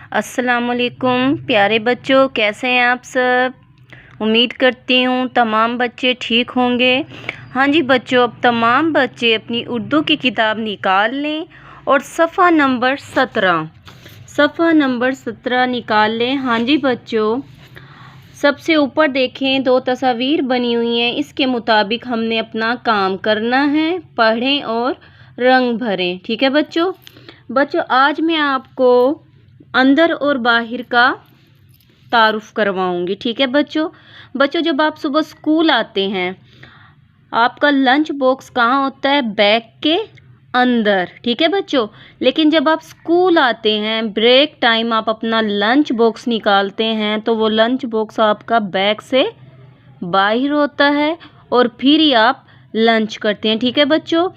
अस्सलामुअलैकुम प्यारे बच्चों, कैसे हैं आप सब। उम्मीद करती हूँ तमाम बच्चे ठीक होंगे। हाँ जी बच्चों, अब तमाम बच्चे अपनी उर्दू की किताब निकाल लें और सफ़ा नंबर 17 निकाल लें। हाँ जी बच्चों, सबसे ऊपर देखें, 2 तस्वीर बनी हुई हैं। इसके मुताबिक हमने अपना काम करना है, पढ़ें और रंग भरें। ठीक है बच्चों। आज मैं आपको अंदर और बाहर का तारुफ करवाऊंगी। ठीक है बच्चों, जब आप सुबह स्कूल आते हैं, आपका लंच बॉक्स कहाँ होता है? बैग के अंदर। ठीक है बच्चों। लेकिन जब आप स्कूल आते हैं, ब्रेक टाइम, आप अपना लंच बॉक्स निकालते हैं तो वो लंच बॉक्स आपका बैग से बाहर होता है और फिर ही आप लंच करते हैं। ठीक है बच्चों,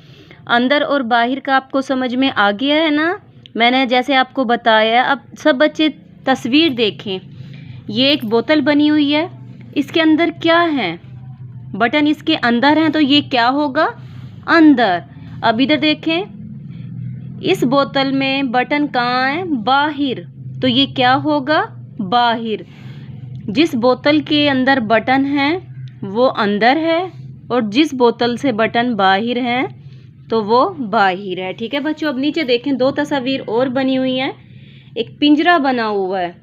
अंदर और बाहर का आपको समझ में आ गया है ना? मैंने जैसे आपको बताया। अब सब बच्चे तस्वीर देखें। ये एक बोतल बनी हुई है, इसके अंदर क्या है? बटन इसके अंदर हैं, तो ये क्या होगा? अंदर। अब इधर देखें, इस बोतल में बटन कहाँ है? बाहर, तो ये क्या होगा? बाहर। जिस बोतल के अंदर बटन है वो अंदर है और जिस बोतल से बटन बाहर है तो वो बाहर है। ठीक है बच्चों। अब नीचे देखें, 2 तस्वीर और बनी हुई हैं। एक पिंजरा बना हुआ है,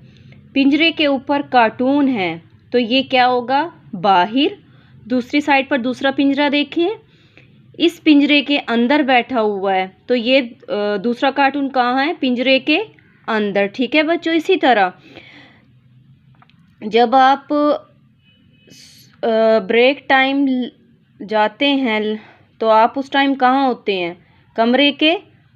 पिंजरे के ऊपर कार्टून है, तो ये क्या होगा? बाहर। दूसरी साइड पर दूसरा पिंजरा देखें, इस पिंजरे के अंदर बैठा हुआ है, तो ये दूसरा कार्टून कहाँ है? पिंजरे के अंदर। ठीक है बच्चों। इसी तरह जब आप ब्रेक टाइम जाते हैं तो आप उस टाइम कहाँ होते हैं? कमरे के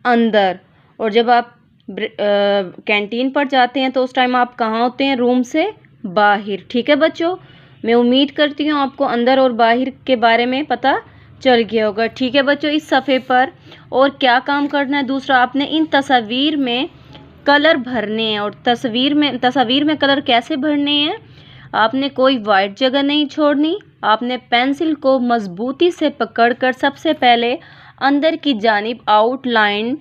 अंदर। और जब आप कैंटीन पर जाते हैं तो उस टाइम आप कहाँ होते हैं? रूम से बाहर। ठीक है बच्चों, मैं उम्मीद करती हूँ आपको अंदर और बाहर के बारे में पता चल गया होगा। ठीक है बच्चों, इस सफ़े पर और क्या काम करना है? दूसरा, आपने इन तस्वीर में कलर भरने हैं। और तस्वीर में कलर कैसे भरने हैं? आपने कोई वाइट जगह नहीं छोड़नी। आपने पेंसिल को मजबूती से पकड़कर सबसे पहले अंदर की जानिब आउटलाइन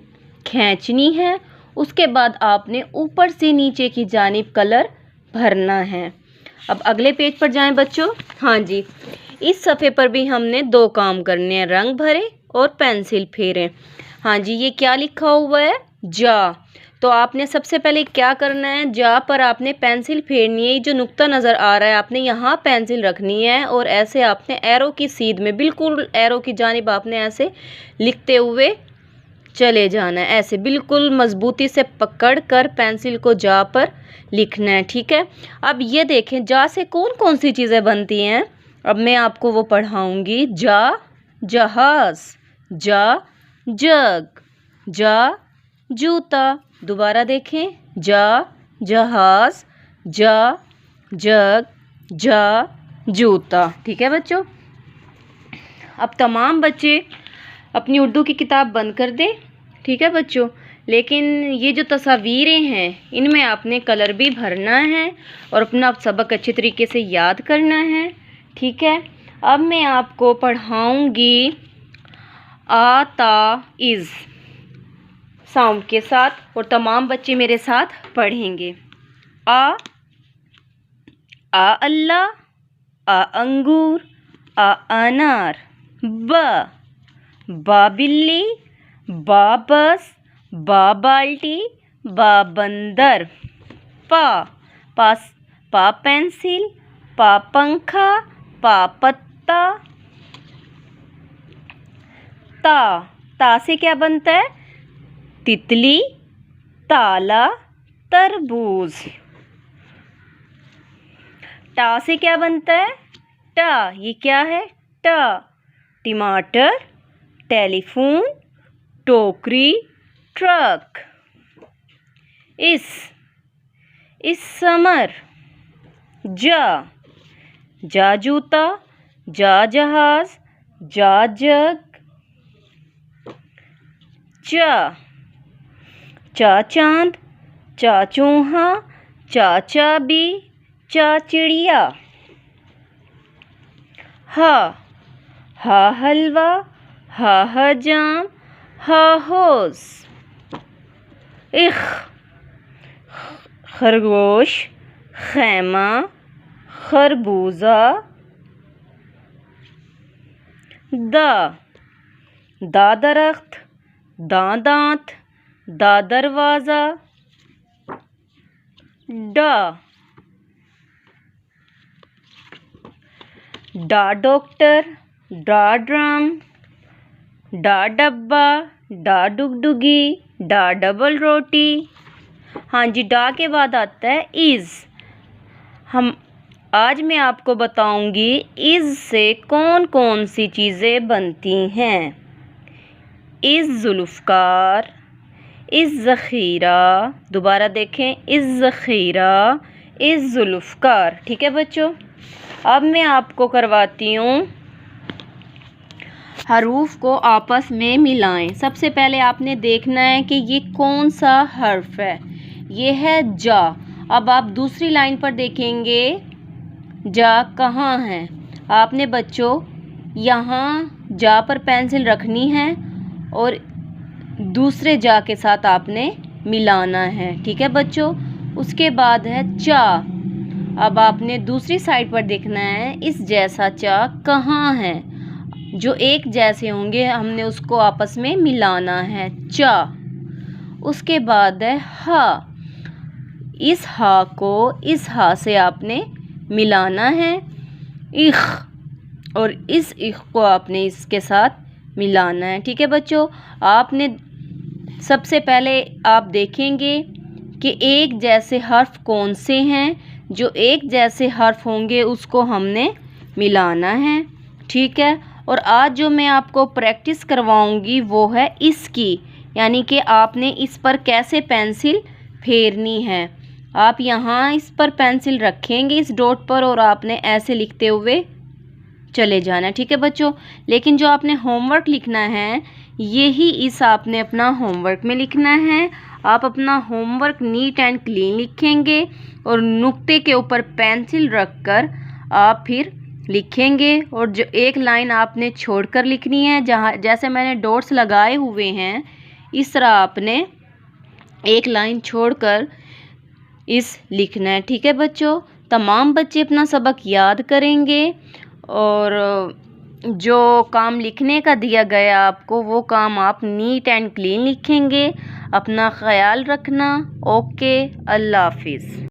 खींचनी है। उसके बाद आपने ऊपर से नीचे की जानिब कलर भरना है। अब अगले पेज पर जाएं बच्चों। हाँ जी, इस सफ़े पर भी हमने 2 काम करने हैं, रंग भरे और पेंसिल फेरें। हाँ जी, ये क्या लिखा हुआ है? जा। तो आपने सबसे पहले क्या करना है? जा पर आपने पेंसिल फेरनी है। जो नुक्ता नज़र आ रहा है, आपने यहाँ पेंसिल रखनी है और ऐसे आपने एरो की सीध में, बिल्कुल एरो की जानिब आपने ऐसे लिखते हुए चले जाना है। ऐसे बिल्कुल मजबूती से पकड़ कर पेंसिल को जा पर लिखना है। ठीक है। अब ये देखें, जा से कौन कौन सी चीज़ें बनती हैं? अब मैं आपको वो पढ़ाऊँगी। जा जहाज़, जा जग, जा जूता। दोबारा देखें, जा जहाज़, जा जग, जा जूता। ठीक है बच्चों। अब तमाम बच्चे अपनी उर्दू की किताब बंद कर दें। ठीक है बच्चों। लेकिन ये जो तस्वीरें हैं, इनमें आपने कलर भी भरना है और अपना सबक अच्छे तरीके से याद करना है। ठीक है। अब मैं आपको पढ़ाऊँगी आता इज़ साउंड के साथ और तमाम बच्चे मेरे साथ पढ़ेंगे। आ अल्लाह, आ अंगूर, आ अनार। बा बिल्ली, बा बस, बा बाल्टी, बा बंदर। पा पेंसिल, पा पंखा, पा पत्ता। ता से क्या बनता है? तितली, ताला, तरबूज। टा से क्या बनता है? टा, ये क्या है? टा, टमाटर, टेलीफोन, टोकरी, ट्रक। इस समर, जा जूता, जा जहाज, जा जग। चा चांद, चा चूहा, चा चाबी, चा चिड़िया। हा हलवा, हा हजाम, हा होस। खरगोश, खैमा, खरबूजा। दा दरख्त, दांत, दा दरवाज़ा। डा डॉक्टर, डा ड्रम, डा डब्बा, डा डुगडुगी, डा डबल रोटी। हाँ जी, डा के बाद आता है इज़। आज मैं आपको बताऊंगी इज़ से कौन कौन सी चीज़ें बनती हैं। इज़ जुल्फ़कार, इज़ ज़ख़ीरा। दोबारा देखें, इज़ ज़ख़ीरा, इज़ जुल्फ़कार। ठीक है बच्चों, अब मैं आपको करवाती हूँ हरूफ को आपस में मिलाएं। सबसे पहले आपने देखना है कि ये कौन सा हर्फ है। ये है जा। अब आप दूसरी लाइन पर देखेंगे जा कहाँ है। आपने बच्चों यहाँ जा पर पेंसिल रखनी है और दूसरे जा के साथ आपने मिलाना है। ठीक है बच्चों, उसके बाद है चा। अब आपने दूसरी साइड पर देखना है इस जैसा चा कहाँ है। जो एक जैसे होंगे हमने उसको आपस में मिलाना है, चा। उसके बाद है हा। इस हा को इस हा से आपने मिलाना है, इख। और इस इख को आपने इसके साथ मिलाना है। ठीक है बच्चों, आपने सबसे पहले आप देखेंगे कि एक जैसे हर्फ कौन से हैं। जो एक जैसे हर्फ होंगे उसको हमने मिलाना है। ठीक है, और आज जो मैं आपको प्रैक्टिस करवाऊंगी वो है इसकी, यानी कि आपने इस पर कैसे पेंसिल फेरनी है। आप यहाँ इस पर पेंसिल रखेंगे इस डॉट पर और आपने ऐसे लिखते हुए चले जाना। ठीक है बच्चों, लेकिन जो आपने होमवर्क लिखना है यही इस आपने अपना होमवर्क में लिखना है। आप अपना होमवर्क नीट एंड क्लीन लिखेंगे और नुक्ते के ऊपर पेंसिल रखकर आप फिर लिखेंगे। और जो एक लाइन आपने छोड़कर लिखनी है, जहाँ जैसे मैंने डॉट्स लगाए हुए हैं इस तरह आपने एक लाइन छोड़कर इस लिखना है। ठीक है बच्चों, तमाम बच्चे अपना सबक याद करेंगे और जो काम लिखने का दिया गया आपको वो काम आप नीट एंड क्लीन लिखेंगे। अपना ख्याल रखना। ओके, अल्लाह हाफिज़।